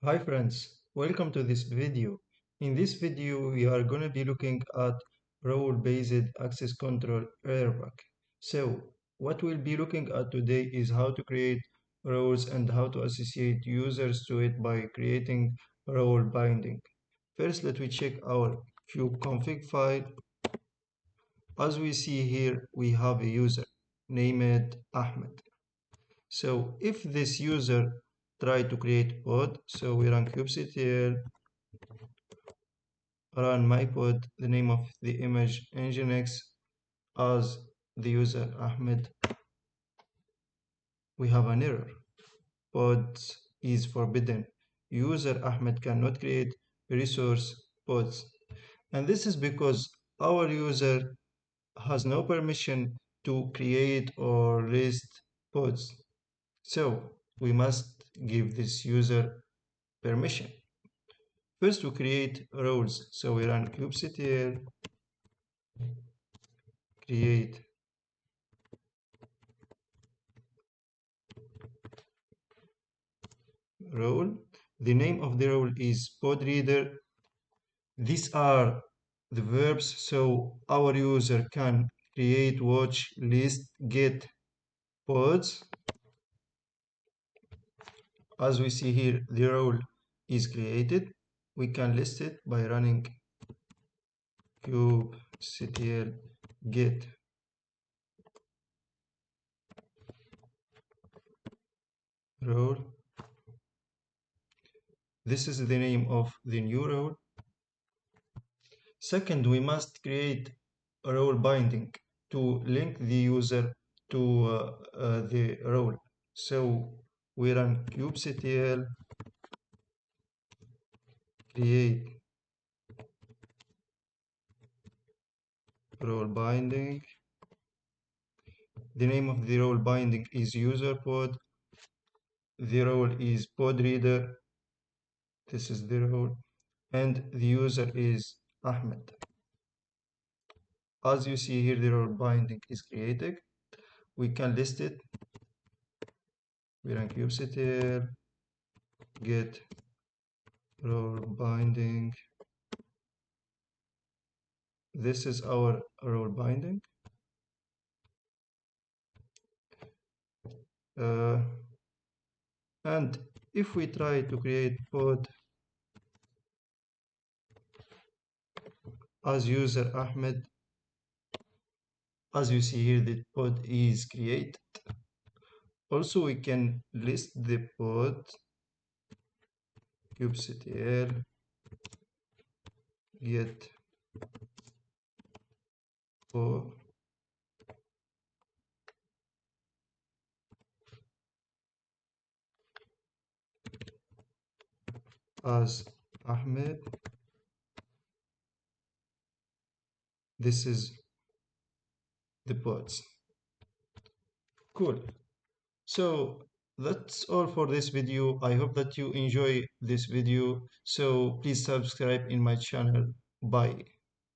Hi friends, welcome to this video. In this video, we are going to be looking at role-based access control RBAC. So, what we'll be looking at today is how to create roles and how to associate users to it by creating role binding. First, let me check our config file. As we see here, we have a user named Ahmed. So if this user try to create pod, so we run kubectl run my pod, the name of the image nginx as the user Ahmed, we have an error. Pods is forbidden. User Ahmed cannot create resource pods. And this is because our user has no permission to create or list pods. So we must give this user permission. First, we create roles. So we run kubectl create role. The name of the role is pod reader. These are the verbs, so our user can create, watch, list, get pods. As we see here, the role is created. We can list it by running kubectl get role. This is the name of the new role. Second, we must create a role binding to link the user to the role. So we run kubectl create role binding. The name of the role binding is user pod. The role is pod reader. This is the role. And the user is Ahmed. As you see here, the role binding is created. We can list it. We run kubectl get role binding. This is our role binding. And if we try to create pod as user Ahmed, as you see here, the pod is created. Also, we can list the pod kubectl get pod as Ahmed. This is the pods. Cool. So that's all for this video. I hope that you enjoy this video. So please subscribe in my channel. Bye.